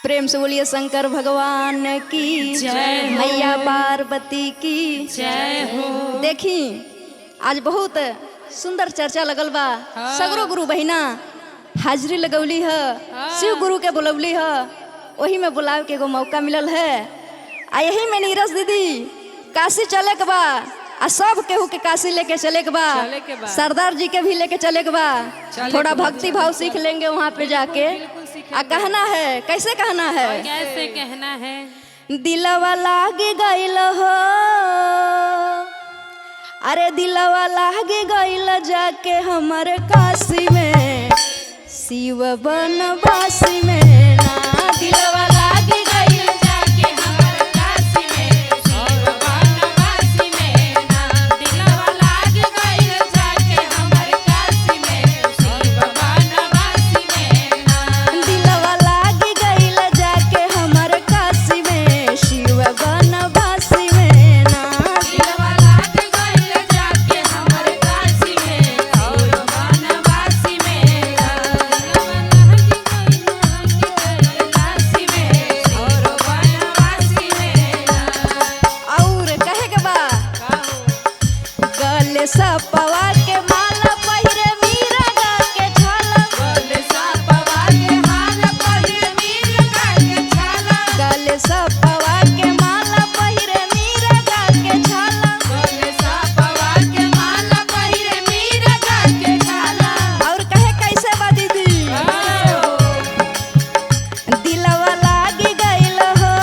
प्रेम से बोलिए शंकर भगवान की जय, मैया पार्वती की जय हो। देखी आज बहुत सुंदर चर्चा लगल बा। सगरो गुरु बहिना हाजिरी लगौली है, शिव गुरु के बुलौली है, वही में बुलाव के एगो मौका मिलल है। आ यही में नीरज दीदी काशी चले के बा, आ सब केहू के काशी लेके चले के बा, सरदार जी के भी लेके चले के बा। थोड़ा भक्ति भाव सीख लेंगे वहाँ पे जाके। आ कहना है, कैसे कहना है, कैसे कहना है, दिलवा लाग गइल हो, अरे दिलवा लाग गइल जाके हमारे काशी में, शिव बनवासी में ना। दिलवा लाग गइल जाके हमारे काशी में, शिव बनवासी में ना। दिलवा लाग गइल जाके हमारे काशी में, शिव बनवासी में ना। दिलवा लाग गइल जाके हमारे काशी में, शिव बनवासी में ना। दिलवा लाग गइल जाके हमारे काशी में, शिव बनवासी में ना। और कहे के बा गले सपवा के माला पहिरे मीरा गा के छाला, गले सपवा के माला पहिरे मीरा गा के छाला, गले सपवा के माला पहिरे मीरा गा के छाला, गले सपवा के माला पहिरे मीरा गा के छाला। और कहे कैसे बा दीदी, दिलवा लागी गइल हो,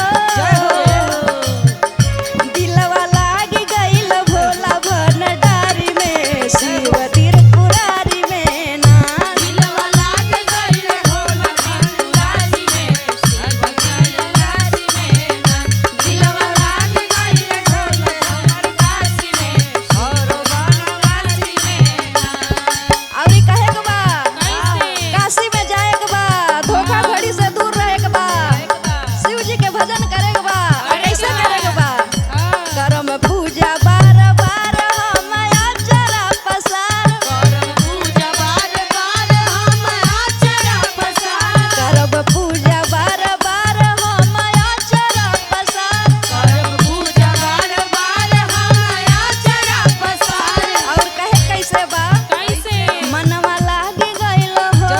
दिलवा लागी गइल भोला भंडारी में, शिव त्रिपुरारी में ना। दिलवा लाग गइल भोला भंडारी में, शिव त्रिपुरारी में ना। दिलवा लाग गइल भोला भंडारी में, शिव बनवासी में ना। और कहे के बा काशी में जाए के बा, धोखाधड़ी से दूर रहे के बा, शिव जी के भजन करे के बा। कैसे करे के बा, करम पूजा बार बार हम आचरा पसार, करम पूजा बार बार हम आचरा पसार, करम पूजा बार बार हम आचरा पसार, करम पूजा बार बार हम आचरा पसार। और कहे कैसे बा, कैसे मनवा लागी गइल हो,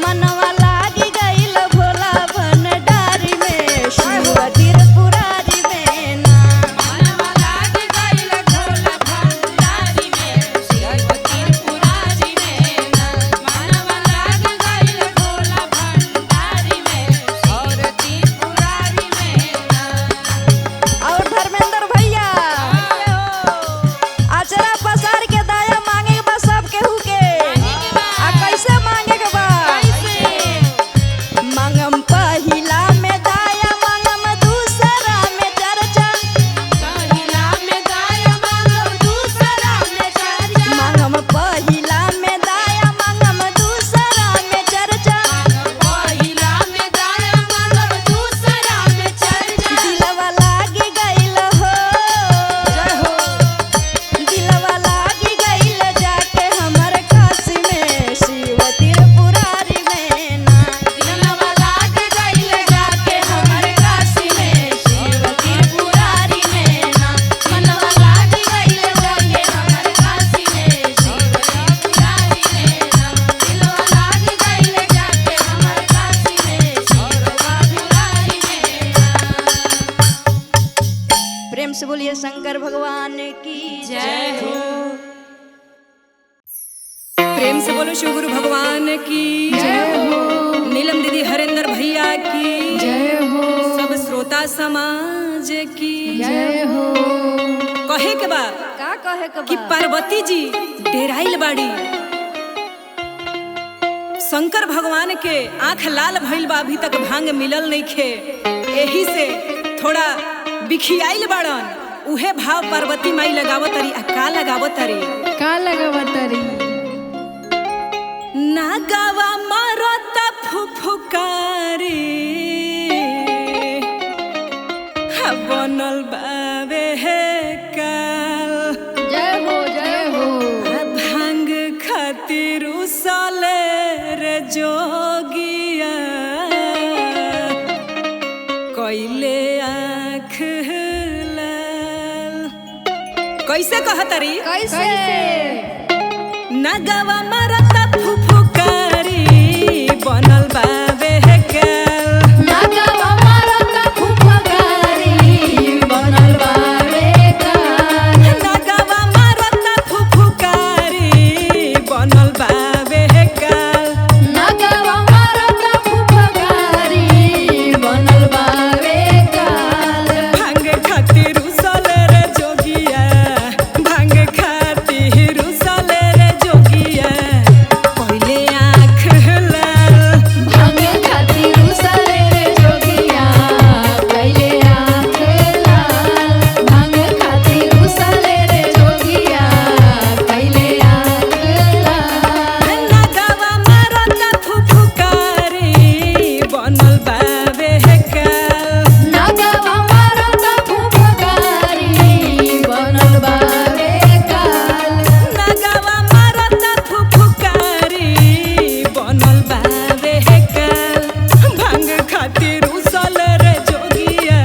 मनवा लागी गइल भोला भंडारी में, शिव त्रिपुरारी में ना। मनवा लागी गइल भोला भंडारी में, शिव त्रिपुरारी में ना। मनवा लागी गइल भोला भंडारी में, शिव त्रिपुरारी में ना। और धर्मेंद्र भैया आचरा पसार के दाया मांगे के बा सब केहू के। आ कैसे मांगे के बा, मांगम पहिला में दाया, मांगम दूसरा में चर्चा, पहिला में दाया मांगम दूसरा में चर्चा, मांगम पहिला में दाया मांगम दूसरा में चर्चा, पहिला में दाया मांगम दूसरा में चर्चा। दिलवा लागी गइल हो, दिलवा लागी गइल जाके हमारे काशी में, शिव त्रिपुरारी में ना। दिलवा लाग गइल जाके हमारे काशी में, शिव त्रिपुरारी में ना। मनवा लाग गइल जाके हमारे काशी में, शिव त्रिपुरारी में ना। दिलवा लाग गइल जाके हमारे काशी में, शिव त्रिपुरारी में ना। प्रेम से बोलिए शंकर भगवान की जय हो। प्रेम से बोलो शिव गुरु भगवान की जय हो। नीलम दीदी हरेंद्र भैया की जय हो। सब श्रोता समाज की जय हो। कहे के बा का कहे के कि बा, पार्वती जी डेराइल बाड़ी, शंकर भगवान के आंख लाल भइल बा, अभी तक भांग मिलल नहीं खे, एही से थोड़ा बिखियाइल बाड़न। उहे भाव पार्वती माई लगावत तारी। आ का लगावत तारी, का लगावतारी, नागावा मारता फुफुकारी, बनल बावे हे काल, जय हो भांग खातिर उसले रे जोगिया। कैसे कहतरी कैसे नगवा मरता फुफुकारी बनल बावे काल नगवा मरता फुफकारी बनल बावे काल नगवा मरता फुफुकारी बनल बावे काल नगवा मरता फुफकारी बनल बावे काल भांग खातिर उसल रे जोगिया भांग खातिर उसल रे जोगिया पहिले आँख लाल भांग खातिर उसरे रे जोगिया पहिले आँख लाल भांग खातिर उसरे रे जोगिया पहिले आँख लाल नगवा मरता फुफुकारी बनल बावे काल नगवा मरता फुफकारी बनल बावे काल नगवा मरता फुफुकारी बनल बावे काल भांग खातिर उसल रे जोगिया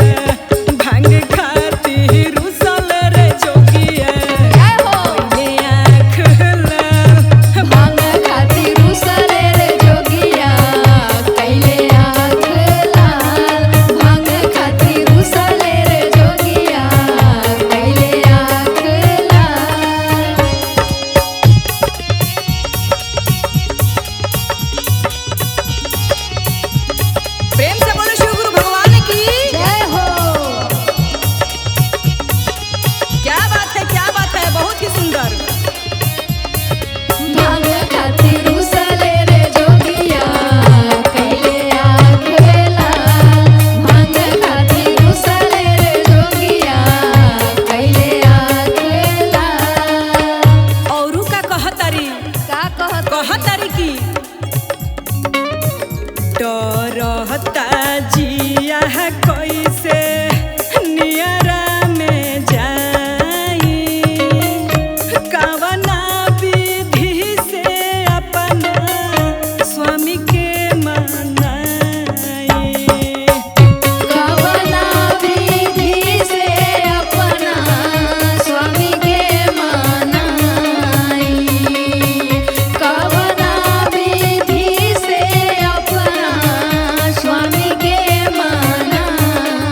भांग खातिर उसल रे जोगिया जय हो ये आँख लाल भांग खातिर उसरे रे जोगिया पहिले आँख लाल भांग खातिर उसरे रे जोगिया पहिले आँख लाल प्रेम से बोलो शिव गुरु भगवान की जय हो क्या बात है बहुत ही सुंदर भांग खातिर उसरे रे जोगिया पहिले आँख लाल भांग खातिर उसरे रे जोगिया पहिले आँख लाल औरू का कहतरी का कहत कहतरी की डरहता जिया कैसे नियरा में जाई कवना विधि से अपना स्वामी के मनाई कवना विधि से अपना स्वामी के मनाई कवना विधि से अपना स्वामी के मनाई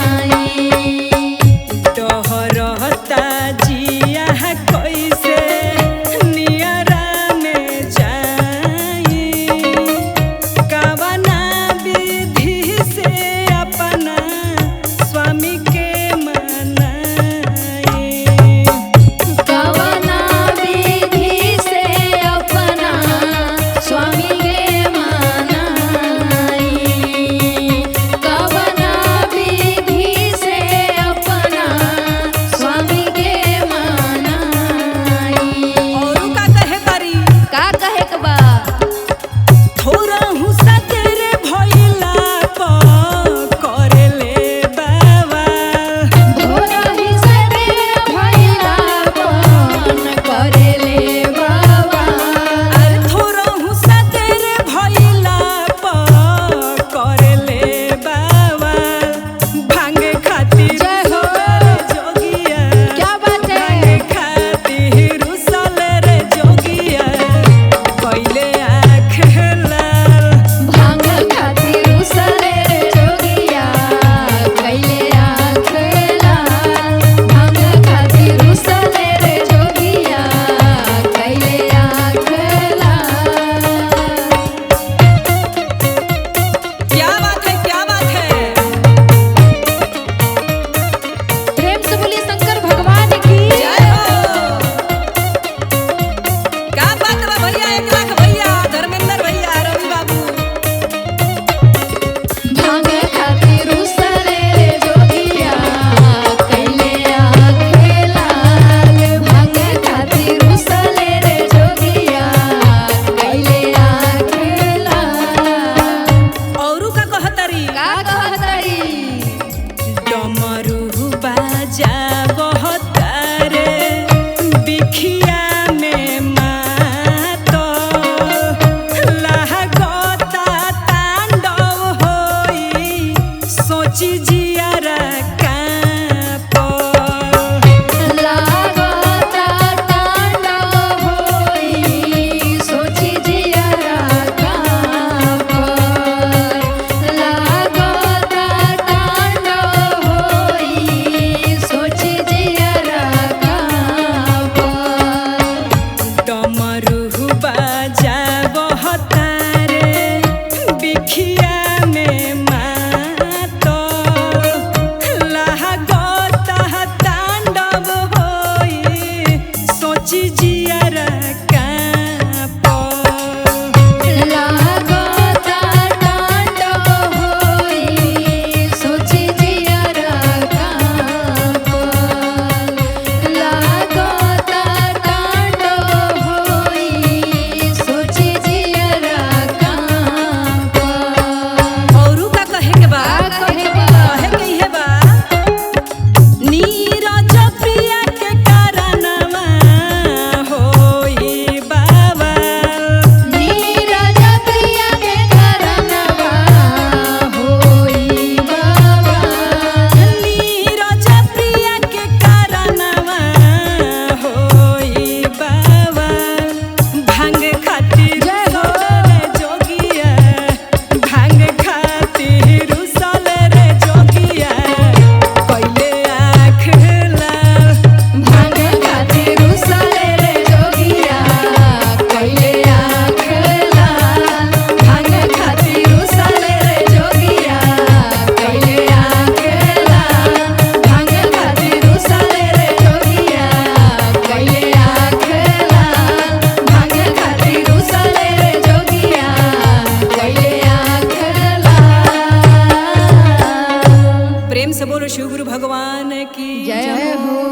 से बोलो शिव गुरु भगवान की जय हो।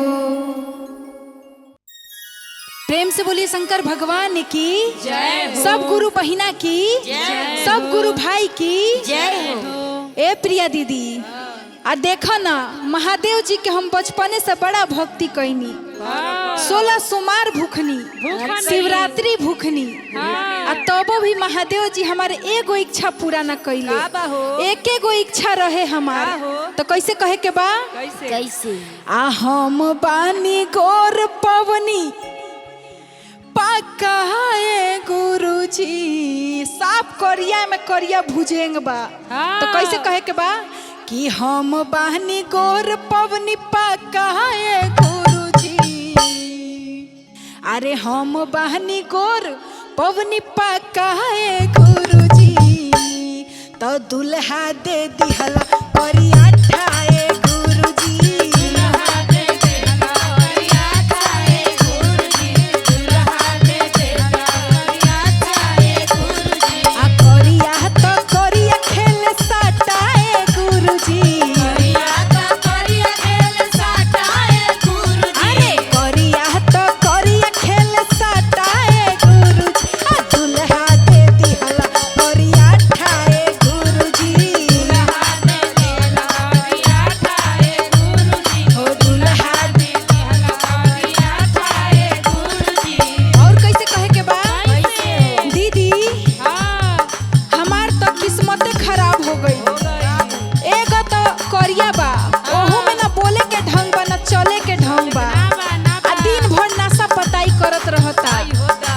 प्रेम से बोलिए शंकर भगवान की जय। सब गुरु बहिना की जय। सब गुरु भाई की जय हो। ए प्रिया दीदी आ देखो ना, महादेव जी के हम बचपने से बड़ा भक्ति कैनी, 16 सोमवार भूखनी, शिवरात्रि भूखनी, आ तबो भी महादेव जी हमारे एगो इच्छा पूरा न कैले। एक एगो इच्छा रहे हमार, तो कैसे कहे के बा? कैसे? आ हम बानी गोर पवनी पक्का है गुरुजी, साफ करिया में करिया भुजेंग बा। तो कैसे कहे के बा कि हम बानी गोर पवनी पक्का है गुरुजी। अरे हम बानी गोर पवनी पक्का है गुरुजी, तो दुल्हा दे दिहला करिया ठाए गुरुजी।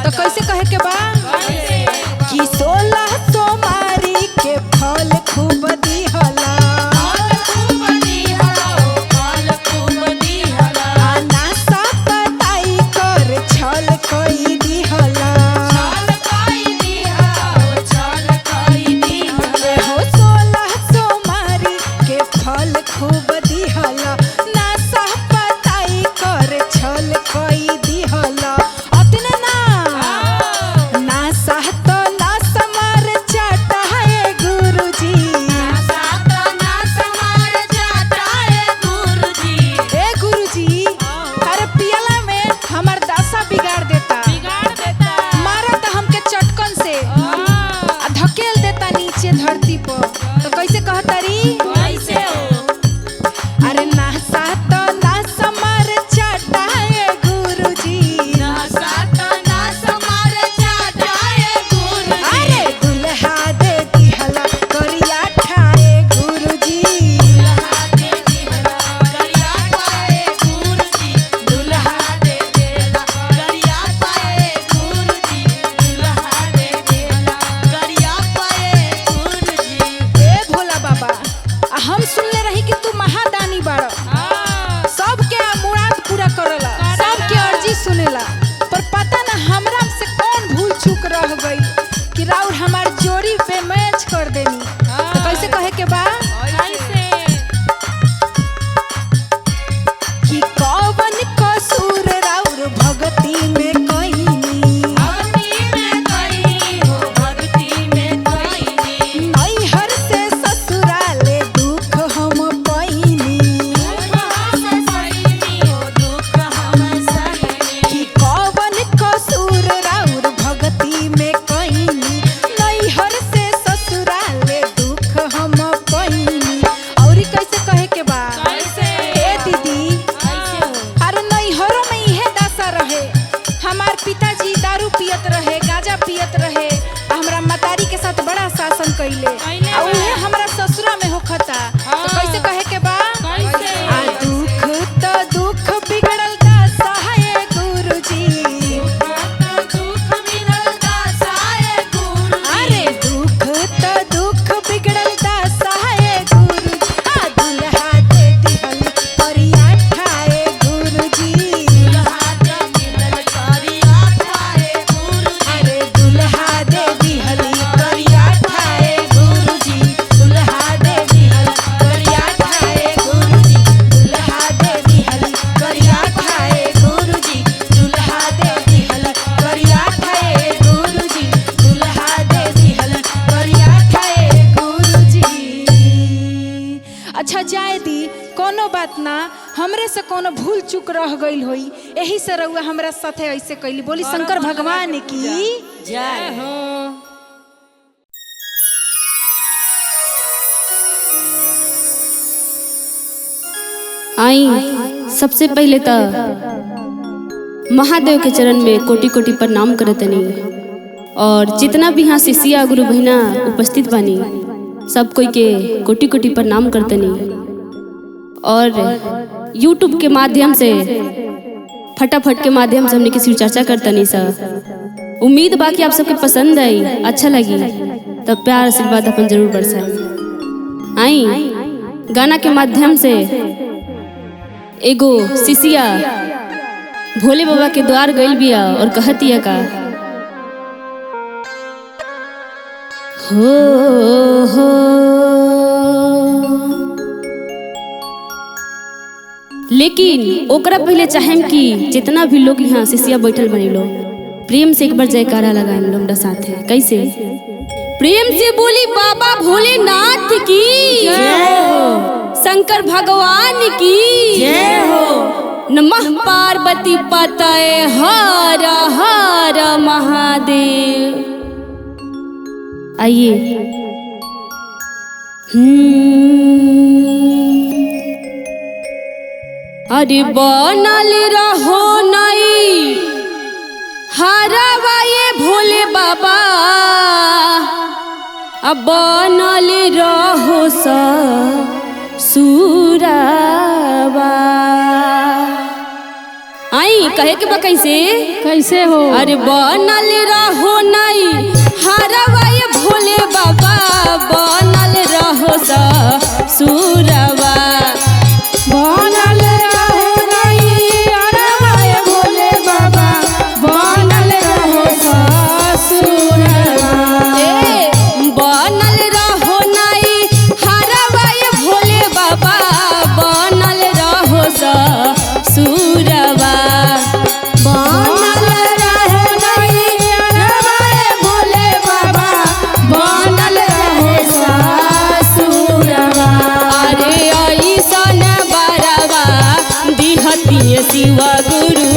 तो कैसे कहे के बा कि 16 सोमवारी के फल खूब दिहला, नासा पताई कर छल कई दिहला। हो 16 सोमवारी के फल खूब दिहला, नासा पताई कर छल कई दिहला। धरती पर तो कैसे कहतरी? कैसे हो? अरे नासा तो नास मार चाटाए गुरुजी, नासा तो नास मार चाटाए गुरुजी। अरे दुल्हा दे दिहला करिया ठाए गुरुजी, दुल्हा दे दिहला करिया ठाए गुरुजी, दुल्हा दे दिहला करिया ठाए गुरुजी, दुल्हा दे दिहला करिया बाबा। हम सुनले रही कि तू महादानी बाड़ा, सबके मुराद पूरा करला, सबके अर्जी सुनेला, पर पता ना हमरा से कौन भूल चूक रह गई कि राउर हमार जोड़ी पे मैच कर देनी। तो कैसे कहे के बा कि कौन कसूर राउर भक्ति में कैले आ उहे हमरा ससुरा में होखता। तो कैसे कहे के बा? आ दुख तो दुख बिगड़ल दासा है गुरुजी, दुख बिगड़ल दासा है गुरुजी। अरे दुख तो दुख बिगड़ल दासा है गुरुजी, आ दुल्हा दे दिहल करिया ठाए गुरुजी, दुल्हा दे दिहल करिया ठाए गुरुजी। अरे दुल्हा दे दिहल करिया ठाए गुरुजी, दुल्हा दे दिहल करिया ठाए गुरुजी, दुल्हा दे दिहल करिया ठाए गुरुजी, दुल्हा दे दिहल करिया ठाए गुरुजी, दुल्हा दे दिहल करिया ठाए गुरुजी। अच्छा जाए दी, कोनो बात ना, हमरे से कोनो भूल चूक रह गई होई, यही से रउआ हमरा साथे ऐसे कैली। बोली शंकर भगवान की जय हो। आई सबसे पहले तो महादेव के चरण में कोटि कोटि प्रणाम करतनी और जितना भी यहाँ शिष्या गुरु बहिना उपस्थित बानी सब कोई के कोटि कोटि प्रणाम करतनी और YouTube के माध्यम से फटाफट के माध्यम से हमने की शिव चर्चा करतनी सर। उम्मीद बा कि आप सबके पसंद आई, अच्छा लगी, तब प्यार आशीर्वाद अपन जरूर बरसाई। आई गाना के माध्यम से एगो शिष्या भोले बाबा के द्वार गइल बिया और कहतिया का हो लेकिन ओकरा पहले चाहेम कि जितना भी लोग यहाँ शिष्या बैठल बने लो प्रेम से एक बार जयकारा लगाए लो हमरा साथ है। कैसे प्रेम से बोली बाबा भोलेनाथ की जय हो, शंकर भगवान की जय हो, नमः पार्वती पतये हर हर महादेव। आइए अरे बनल रहो नहीं हरवा ये भोले बाबा, अब बनल रहो सा सूरावा। आई कहे के बा कैसे कैसे हो? अरे बनल रहो नहीं हरवा ये भोले बाबा, बनल रहो सा सूरावा। बनल रहो नहीं हरवा ये भोले बाबा, बनल रहो ससुरवा। बनल रहो नहीं हरवा ये भोले बाबा, बनल रहो ससुरवा। बनल रहो नहीं हरवा ये भोले बाबा, बनल रहो ससुरवा। अरे ऐसन बरवा दिहतिए शिव गुरु,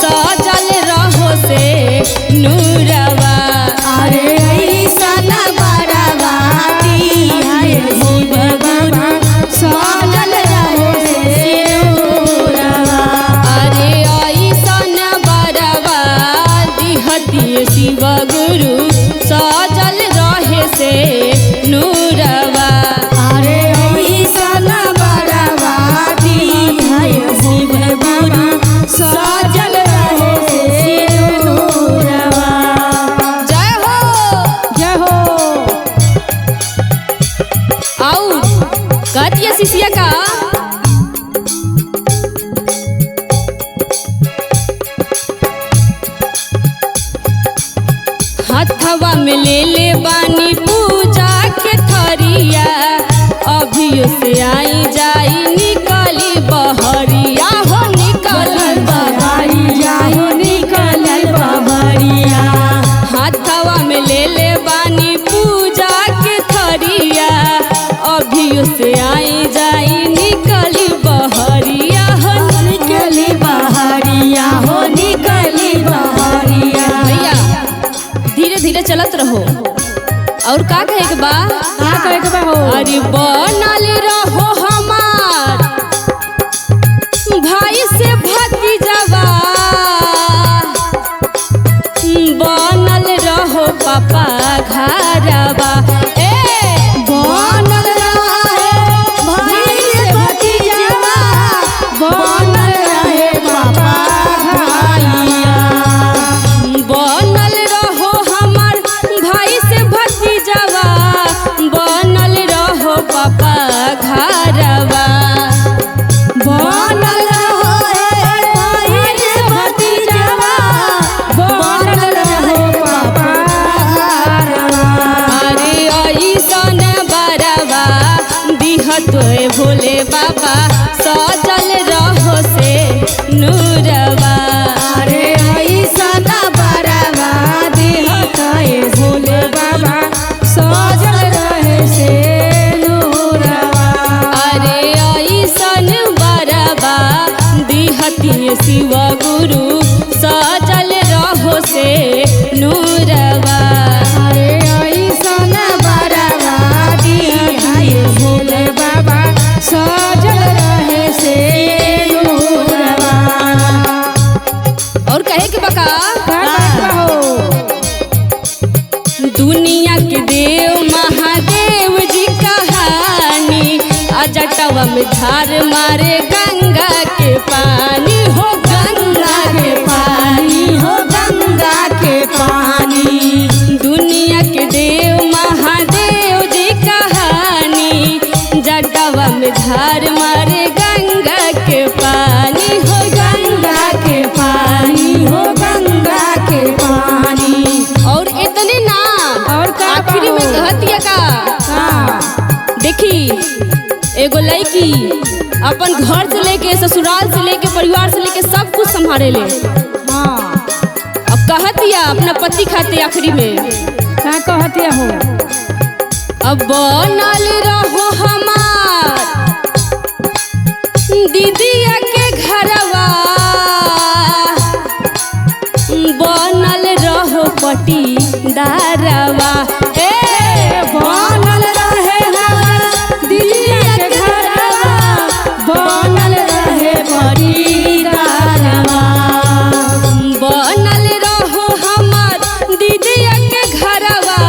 सजल रहो से नूरवा। अरे ऐसन बरवा दिया शिव गुरु, सजल रहो सिनुरवा। अरे ऐसन बरवा दिहतिए शिव गुरु, सजल रहे से नूरवा। अरे ऐसन बरवा दिया शिव गुरु, सजल रहो सिनुरवा। जय हो जय हो। और कहतिया शिष्या का हथवा में ले बानी पूजा के थरिया, अभियो से आई जाई निकली बहरिया हो, निकली बहरिया हो, निकलल बहरिया। हाथवा में ले बानी पूजा के थरिया, अभियो से आई जाई निकली बहरिया हो, निकली बहरिया हो, निकली बहरिया। भैया धीरे धीरे चलत रहो। और का कहे के बा? का कहे के बा हो? अरे बनल रहो हमार भाई से भतीजवा, बनल रहो पापा घरवा। बनल रहे भाई से भतीजवा, बनल रहे पापा भाइया। बनल रहो हमार भाई से भतीजवा, बनल रहो पापा घरवा। बनल रहो भाई से भतीजवा, बनल रहो पापा घरवा। अरे ऐसन बरवा दिहतोय भोले बाबा, सजल रहो से नूरवा। अरे ऐसन बरवा दिहतोय भोले बाबा, सजल रहे से नूरवा। अरे ऐसन शिव गुरु सजल रहो से नूरवा। अरे ऐसन बरवा दिया भोले बाबा सजल रहे से नूरवा। और कहे के बका का बात हो दुनिया के देव महादेव जी कहानी अजटवा में धार मारे गंगा के पानी हो गंगा के पानी हो गंगा के पानी। दुनिया के देव महादेव जी कहानी जटवा में धार मारे गंगा के पानी हो गंगा के पानी हो गंगा के पानी। और इतने ना और का आखिरी में बाहो? कहतिया का हाँ देखी एगो लड़की अपन घर से लेके ससुराल से लेके परिवार से लेके सब कुछ संभाले ले। हाँ अब कहतिया अपना पति खाते आखिरी में का कहते हो अब बनल रहो हमार दीदिया के घरवा बनल रहो पटीदारवा। बनल रहे हमारा दिलिया के घरवा बनल रहे परिवारवा। बनल रहो हमार दीदिया के घरवा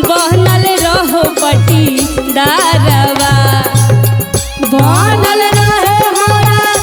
बनल रहो पटीदारवा। बनल रहे हमारा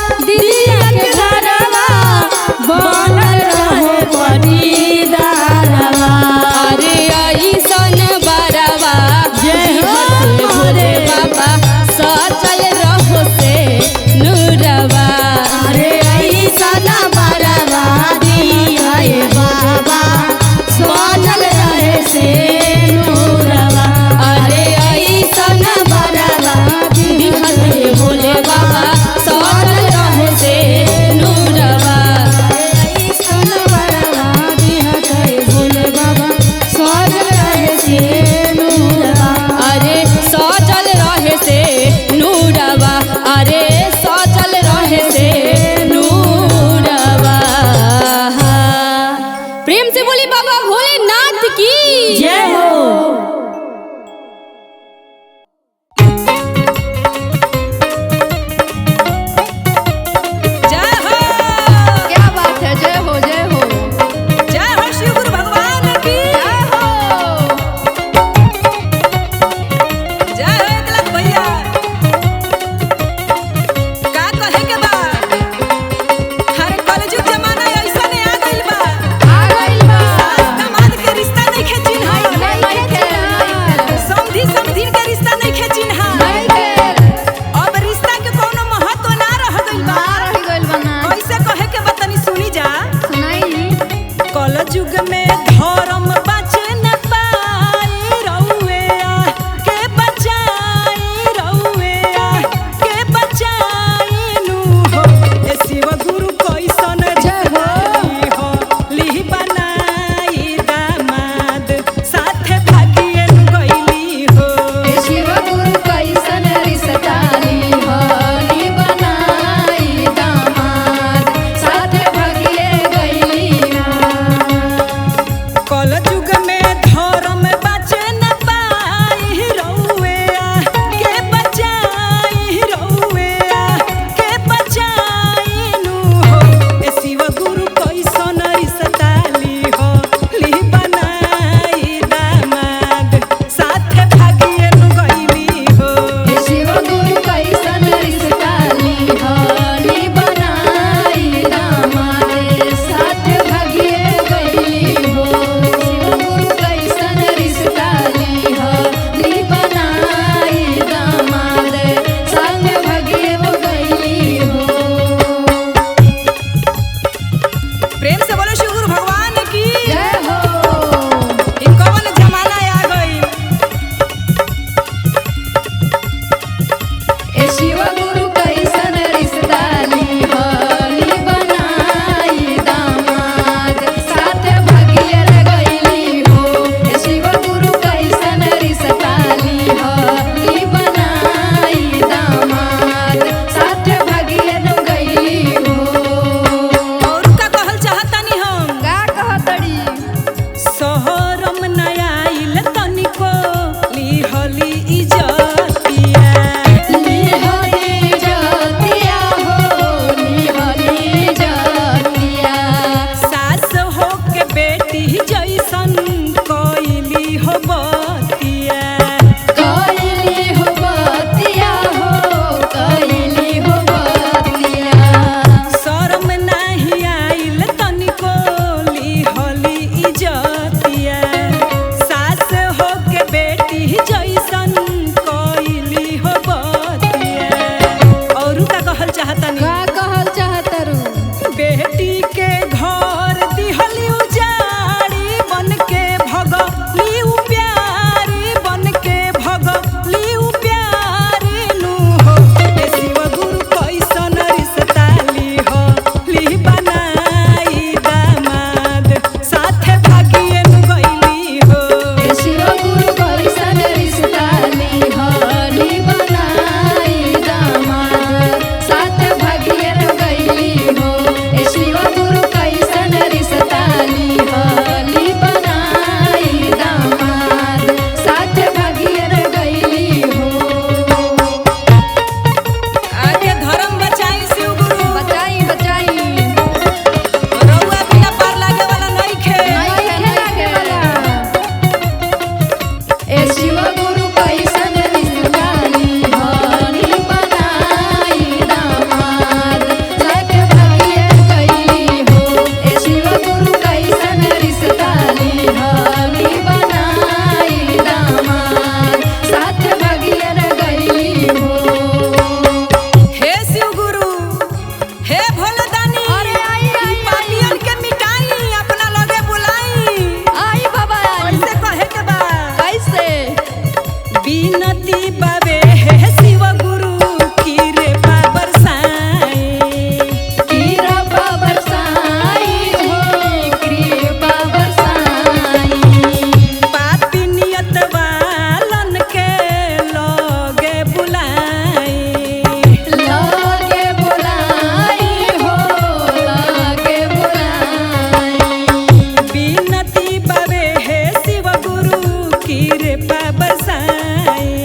बरसाई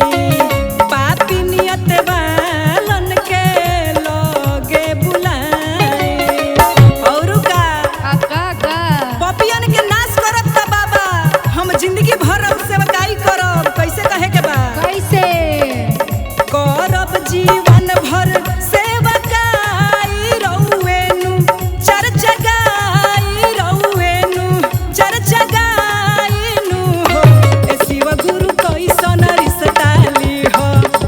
पापी नियत वालन के लोगे बुलाई और का पपियन के नाश करब त बाबा हम जिंदगी भर सेवकाई करब कैसे कहे के बा कैसे करब जीवन भर सेवकाई रउएनु चर्चा गाई रउएनु चर्चा गाईनु हो ए शिव गुरु कैसन रिश्ता हो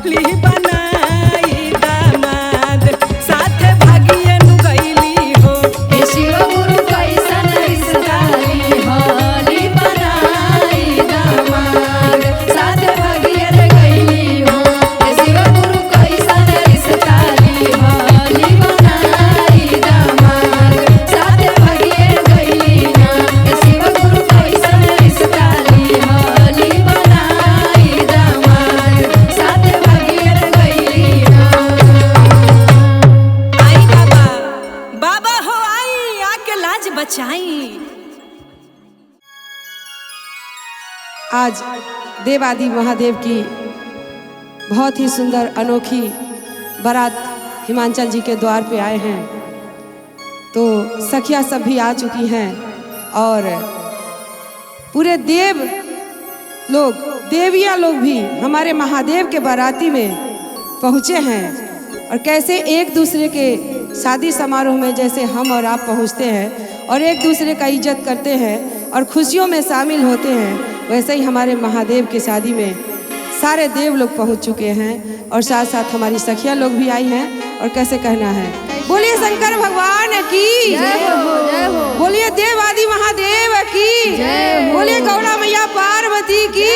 ली बनाई दामाद साथे भागियनु गईली हो ए शिव गुरु कैसन रिश्ताली होली बनाई दामाद साथ भगियर गईली हो ए शिव गुरु कैसन रिश्ताली होली बनाई दामाद साथ भगियर गईली ना ए शिव गुरु कैसन रिश्ताली होली बनाई दामाद साथ भगियर गईली ना आई बाबा बाबा हो आई आके लाज बचाई आज देवादि महादेव की बहुत ही सुंदर अनोखी बारात हिमांचल जी के द्वार पे आए हैं। तो सखिया सब भी आ चुकी हैं और पूरे देव लोग देविया लोग भी हमारे महादेव के बाराती में पहुँचे हैं। और कैसे एक दूसरे के शादी समारोह में जैसे हम और आप पहुँचते हैं और एक दूसरे का इज्जत करते हैं और खुशियों में शामिल होते हैं, वैसे ही हमारे महादेव की शादी में सारे देव लोग पहुंच चुके हैं और साथ साथ हमारी सखिया लोग भी आई हैं। और कैसे कहना है, बोलिए शंकर भगवान की, बोलिए देव आदि महादेव की, बोलिए गौरा मैया पार्वती की।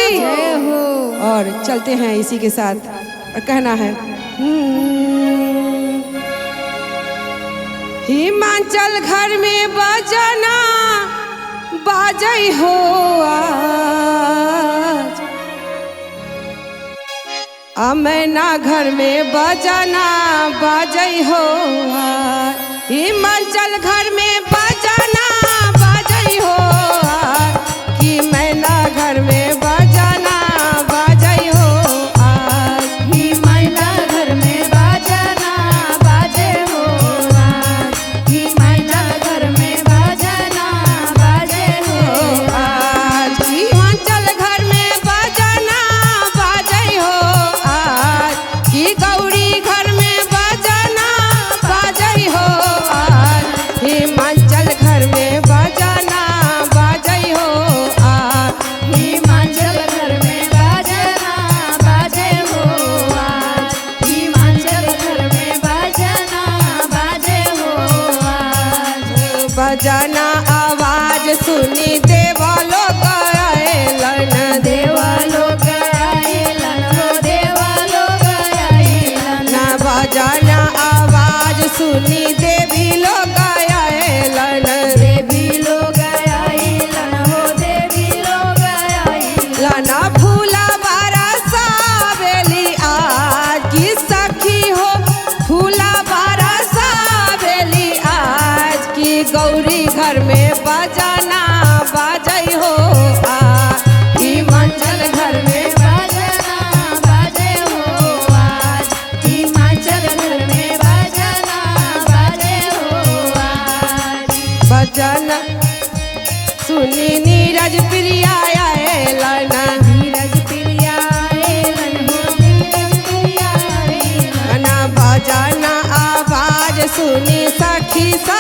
और चलते हैं इसी के साथ और कहना है हिमांचल घर में बजना बाजई हो आज मैना घर में बजाना बाजई हो आज हिमांचल घर में बजाना बाजई हो आज कि मैना घर में बजाना बाजई हो आज ही मैना घर में बाजना बाजे हो आज ही मैना घर में बाजना बाजे हो आज हिमांचल घर में बजाना बाजई हो आज कि गौरी घर में बजाना बाजई हो आज हिमांचल घर में बजाना बाजई हो आज हिमांचल घर में बाजना बाजे हो आज हिमांचल घर में बाजना बाजे हो आज बजाना आवाज सुनी देवा लोग आएलन देवा लोग आइलन हो देवा लोग आइलन ना बजाना आवाज सुनी देवी लोग आएलन देवी लोग आइलन हो देवी लोग आइलन लाना फूला बारा सावेली आज की सखी हो फूला बारा सावेली आज की गौरी घर में बजाना बाजई हो आज हिमांचल घर में बाजना बाजे हो आज हिमांचल घर में बाजना बाजे हो आज बजाना सुनी नीरज प्रिया आएलन नीरज प्रिया आइलन हो नीरज प्रिया आइलन ना बजाना आवाज सुनी सखी सा